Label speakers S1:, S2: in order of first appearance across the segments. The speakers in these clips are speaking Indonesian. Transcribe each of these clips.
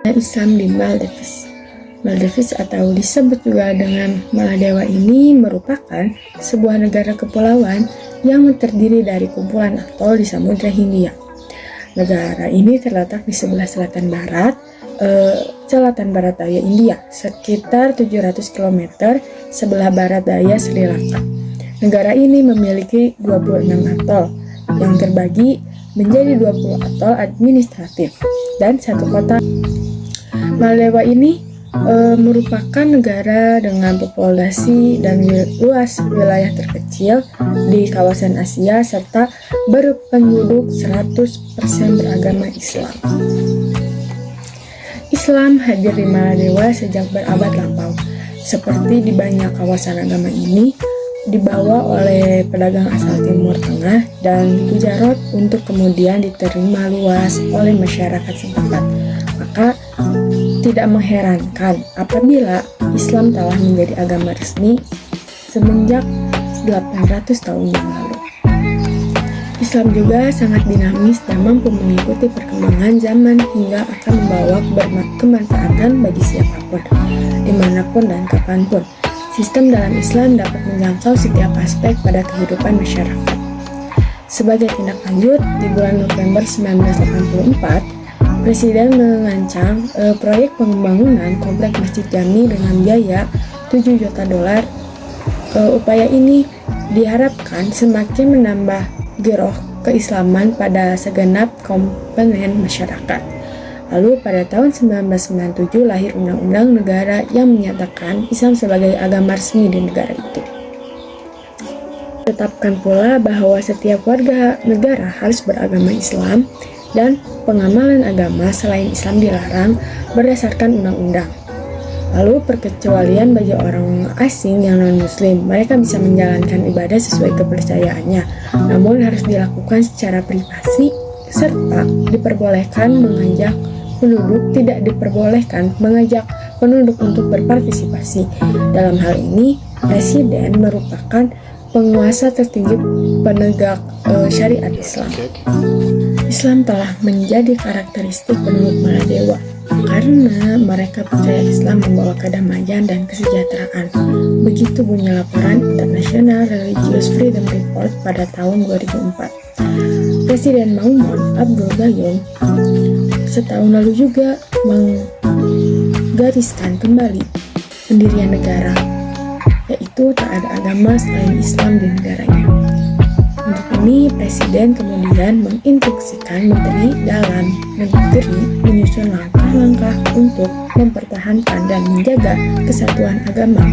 S1: Islam di Maldives. Maldives atau disebut juga dengan Maladewa ini merupakan sebuah negara kepulauan yang terdiri dari kumpulan atol di Samudra Hindia. Negara ini terletak di sebelah selatan barat daya India, sekitar 700 km sebelah barat daya Sri Lanka. Negara ini memiliki 26 atol yang terbagi menjadi 20 atol administratif dan satu kota. Maladewa ini merupakan negara dengan populasi dan luas wilayah terkecil di kawasan Asia serta berpenduduk 100% beragama Islam. Islam hadir di Maladewa sejak berabad lampau. Seperti di banyak kawasan agama ini, dibawa oleh pedagang asal Timur Tengah dan Gujarat untuk kemudian diterima luas oleh masyarakat setempat. Maka tidak mengherankan apabila Islam telah menjadi agama resmi semenjak 800 tahun yang lalu. Islam juga sangat dinamis dan mampu mengikuti perkembangan zaman hingga akan membawa kemanfaatan bagi siapapun, dimanapun dan kapanpun. Sistem dalam Islam dapat menjangkau setiap aspek pada kehidupan masyarakat. Sebagai tindak lanjut, di bulan November 1984, Presiden mengancang proyek pembangunan komplek Masjid Jami dengan biaya $7 juta. Upaya ini diharapkan semakin menambah giroh keislaman pada segenap komponen masyarakat. Lalu pada tahun 1997 lahir undang-undang negara yang menyatakan Islam sebagai agama resmi di negara itu. Tetapkan pula bahwa setiap warga negara harus beragama Islam dan pengamalan agama selain Islam dilarang berdasarkan undang-undang. Lalu perkecualian bagi orang asing yang non-muslim, mereka bisa menjalankan ibadah sesuai kepercayaannya, namun harus dilakukan secara privasi serta tidak diperbolehkan mengajak penduduk untuk berpartisipasi. Dalam hal ini, Presiden merupakan penguasa tertinggi penegak syariat Islam. Islam telah menjadi karakteristik penduduk Maladewa karena mereka percaya Islam membawa kedamaian dan kesejahteraan. Begitu bunyi laporan International Religious Freedom Report pada tahun 2004. Presiden Maumoon Abdul Gayoom setahun lalu juga menggariskan kembali pendirian negara, yaitu tak ada agama selain Islam di negara ini. Untuk ini, Presiden kemudian menginstruksikan Menteri Dalam Negeri menyusun langkah-langkah untuk mempertahankan dan menjaga kesatuan agama.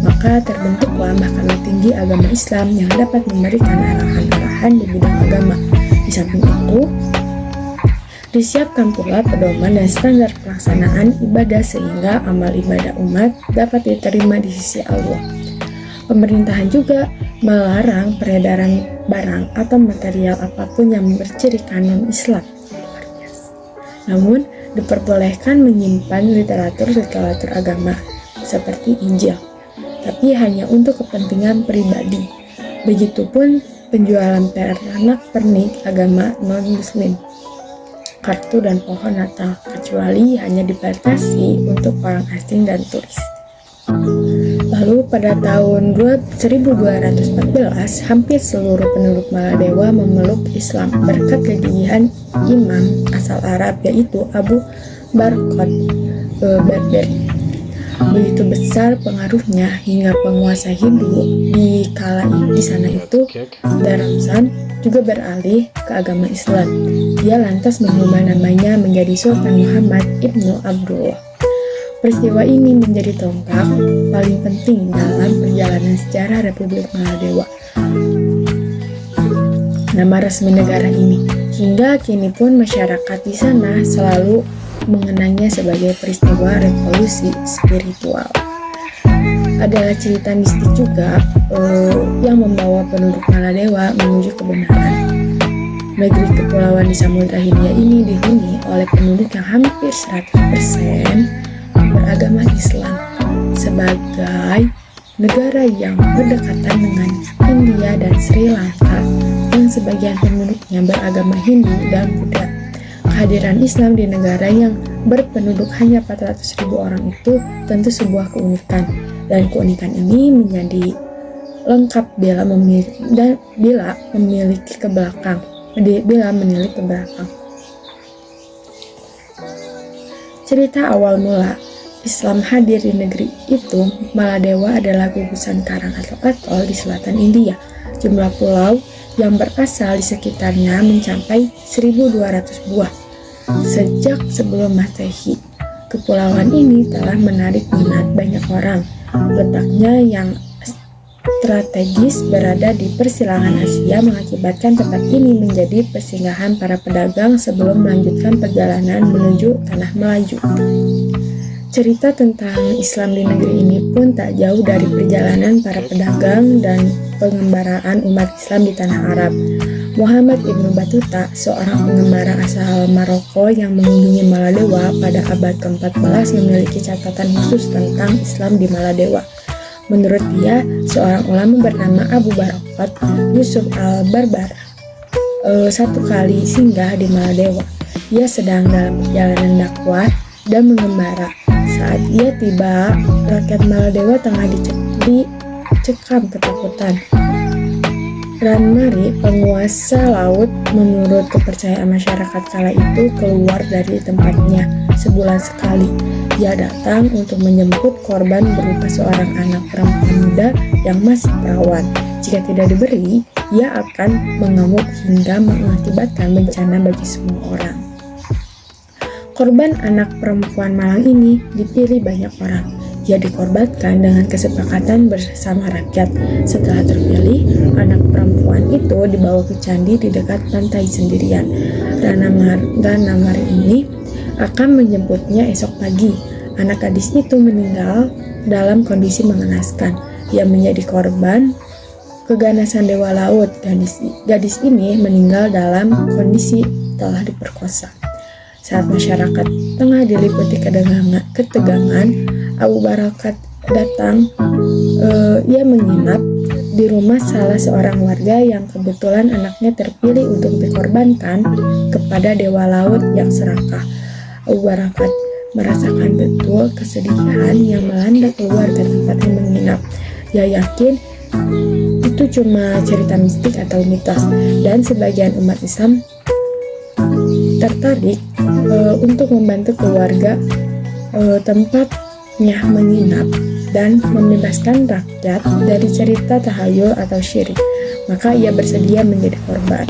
S1: Maka terbentuklah Mahkamah Tinggi Agama Islam yang dapat memberikan arahan-arahan di bidang agama. Di samping itu, disiapkan pula pedoman dan standar pelaksanaan ibadah sehingga amal ibadah umat dapat diterima di sisi Allah. Pemerintahan juga melarang peredaran barang atau material apapun yang bercirikan non-Islam. Namun, diperbolehkan menyimpan literatur agama seperti Injil, tapi hanya untuk kepentingan pribadi. Begitupun penjualan pernak-pernik agama non-Muslim, kartu dan pohon Natal, kecuali hanya dibatasi untuk orang asing dan turis. Lalu pada tahun 1214, hampir seluruh penduduk Maladewa memeluk Islam berkat kegigihan imam asal Arab yaitu Abu Barkot Berberi. Begitu besar pengaruhnya hingga penguasa Hindu di sana itu, Dharamshan juga beralih ke agama Islam. Dia lantas mengubah namanya menjadi Sultan Muhammad Ibnu Abdullah. Peristiwa ini menjadi tonggak paling penting dalam perjalanan sejarah Republik Maladewa, nama resmi negara ini. Hingga kini pun masyarakat di sana selalu mengenangnya sebagai peristiwa revolusi spiritual. Adalah cerita mistis juga yang membawa penduduk Maladewa menuju kebenaran. Negeri kepulauan di Samudra Hindia ini dihuni oleh penduduk yang hampir 100% beragama Islam. Sebagai negara yang berdekatan dengan India dan Sri Lanka yang sebagian penduduknya beragama Hindu dan Buddha. Kehadiran Islam di negara yang berpenduduk hanya 400.000 orang itu tentu sebuah keunikan, dan keunikan ini menjadi lengkap bila menilik ke belakang. Cerita awal mula Islam hadir di negeri itu, Maladewa adalah gugusan karang atau atol di selatan India. Jumlah pulau yang berasal di sekitarnya mencapai 1.200 buah. Sejak sebelum Masehi, kepulauan ini telah menarik minat banyak orang. Letaknya yang strategis berada di persilangan Asia mengakibatkan tempat ini menjadi persinggahan para pedagang sebelum melanjutkan perjalanan menuju Tanah Melayu. Cerita tentang Islam di negeri ini pun tak jauh dari perjalanan para pedagang dan pengembaraan umat Islam di tanah Arab. Muhammad Ibnu Battuta, seorang pengembara asal Maroko yang mengunjungi Maladewa pada abad ke-14, memiliki catatan khusus tentang Islam di Maladewa. Menurut dia, seorang ulama bernama Abu Barakat Yusuf al-Barbar satu kali singgah di Maladewa. Ia sedang dalam perjalanan dakwah dan mengembara. Saat ia tiba, rakyat Maladewa tengah dicekam ketakutan. Ranmari, penguasa laut, menurut kepercayaan masyarakat kala itu, keluar dari tempatnya sebulan sekali. Ia datang untuk menjemput korban berupa seorang anak perempuan muda yang masih perawan. Jika tidak diberi, ia akan mengamuk hingga mengakibatkan bencana bagi semua orang. Korban anak perempuan malang ini dipilih banyak orang. Ia dikorbankan dengan kesepakatan bersama rakyat. Setelah terpilih, anak perempuan itu dibawa ke candi di dekat pantai sendirian. Ranamari ini akan menjemputnya esok pagi. Anak gadis itu meninggal dalam kondisi mengenaskan. Ia menjadi korban keganasan dewa laut. Gadis ini meninggal dalam kondisi telah diperkosa. Saat masyarakat tengah diliputi ketegangan, Abu Barakat datang. Ia menginap di rumah salah seorang warga yang kebetulan anaknya terpilih untuk dikorbankan kepada dewa laut yang serakah. Abu Barakat merasakan betul kesedihan yang melanda keluarga tempatnya menginap. Ia yakin itu cuma cerita mistik atau mitos, dan sebagian umat Islam tertarik untuk membantu keluarga tempatnya menginap dan membebaskan rakyat dari cerita tahayul atau syirik. Maka ia bersedia menjadi korban.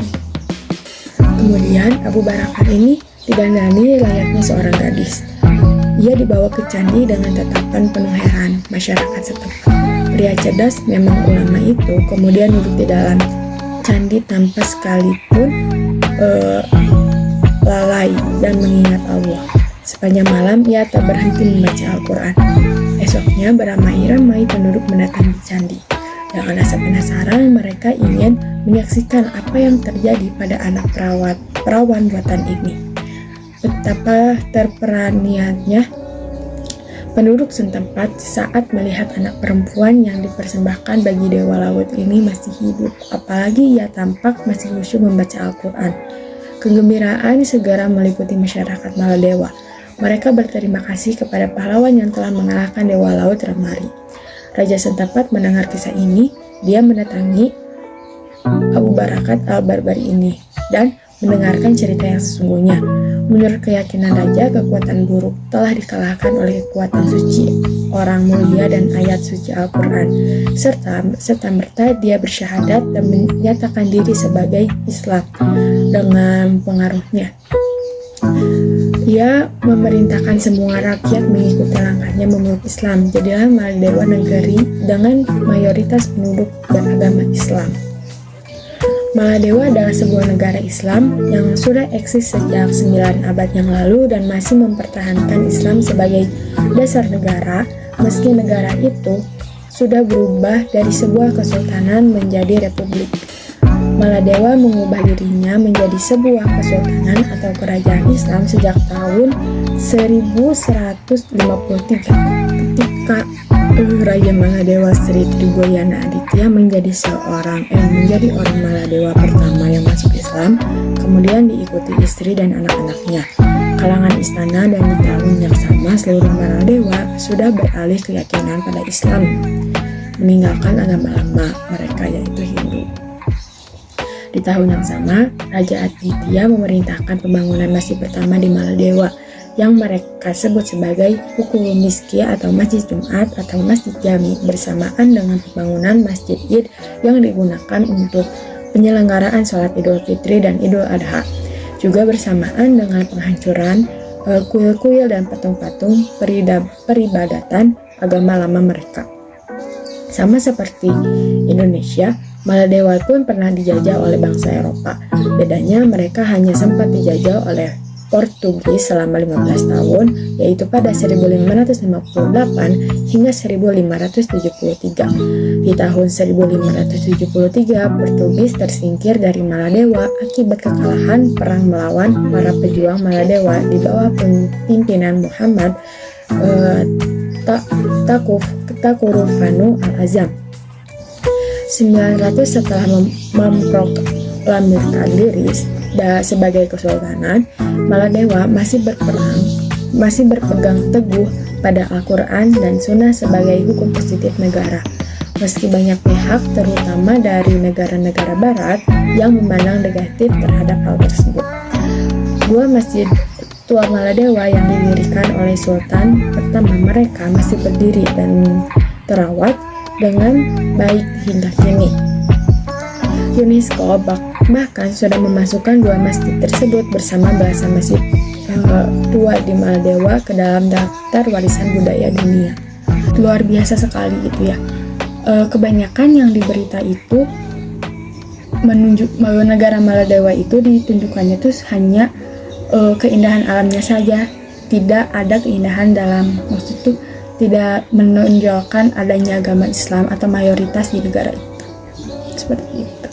S1: Kemudian Abu Barakat ini didandani layaknya seorang gadis. Ia dibawa ke candi dengan tatapan penuh heran masyarakat setempat. Pria cerdas memang ulama itu kemudian duduk di dalam candi tanpa sekalipun lalai dan mengingat Allah. Sepanjang malam ia tak berhenti membaca Al-Quran. Esoknya beramai-ramai penduduk mendatangi candi. Dengan rasa penasaran, mereka ingin menyaksikan apa yang terjadi pada anak perawan buatan ini. Betapa terperaniannya penduduk setempat saat melihat anak perempuan yang dipersembahkan bagi dewa laut ini masih hidup. Apalagi ia tampak masih khusyuk membaca Al-Quran. Kegembiraan segera meliputi masyarakat Maladewa. Mereka berterima kasih kepada pahlawan yang telah mengalahkan dewa laut Ranmari. Raja setempat mendengar kisah ini. Dia mendatangi Abu Barakat al-Barbar ini dan mendengarkan cerita yang sesungguhnya. Menurut keyakinan raja, kekuatan buruk telah dikalahkan oleh kekuatan suci orang mulia dan ayat suci Al-Quran. Serta merta dia bersyahadat dan menyatakan diri sebagai Islam dengan pengaruhnya. Ia memerintahkan semua rakyat mengikuti langkahnya memeluk Islam. Jadilah Maladewa negeri dengan mayoritas penduduk beragama Islam. Maladewa adalah sebuah negara Islam yang sudah eksis sejak 9 abad yang lalu dan masih mempertahankan Islam sebagai dasar negara, meski negara itu sudah berubah dari sebuah kesultanan menjadi republik. Maladewa mengubah dirinya menjadi sebuah kesultanan atau kerajaan Islam sejak tahun 1153 ketika Raja Maladewa Sri Tribuyana Aditya menjadi orang Maladewa pertama yang masuk Islam. kemudian diikuti istri dan anak-anaknya. Kalangan istana dan di tahun yang sama seluruh Maladewa sudah beralih keyakinan pada Islam, meninggalkan agama lama mereka yaitu Hindu. Di tahun yang sama, Raja Aditya memerintahkan pembangunan masjid pertama di Maladewa yang mereka sebut sebagai Hukul Miskya atau Masjid Jumat atau Masjid Jami, bersamaan dengan pembangunan Masjid Id yang digunakan untuk penyelenggaraan sholat Idul Fitri dan Idul Adha, juga bersamaan dengan penghancuran kuil-kuil dan patung-patung peribadatan agama lama mereka. Sama seperti Indonesia, Maladewa pun pernah dijajah oleh bangsa Eropa. Bedanya mereka hanya sempat dijajah oleh Portugis selama 15 tahun, yaitu pada 1558 hingga 1573. Di tahun 1573, Portugis tersingkir dari Maladewa akibat kekalahan perang melawan para pejuang Maladewa di bawah pimpinan Muhammad Takurufanu Al-Azam. 900 setelah memproklamirkan diri sebagai kesultanan, Maladewa masih berpegang teguh pada Al-Quran dan Sunnah sebagai hukum positif negara. Meski banyak pihak, terutama dari negara-negara barat, yang memandang negatif terhadap hal tersebut. Dua masjid tua Maladewa yang didirikan oleh Sultan pertama mereka masih berdiri dan terawat dengan baik hingga kini. UNESCO bahkan sudah memasukkan dua masjid tersebut bersama belasan masjid tua di Maladewa ke dalam daftar warisan budaya dunia. Luar biasa sekali gitu ya. Kebanyakan yang di berita itu menunjuk negara Maladewa itu ditunjukkannya tuh hanya keindahan alamnya saja, tidak ada keindahan dalam, maksud tuh tidak menonjolkan adanya agama Islam atau mayoritas di negara itu. Seperti itu.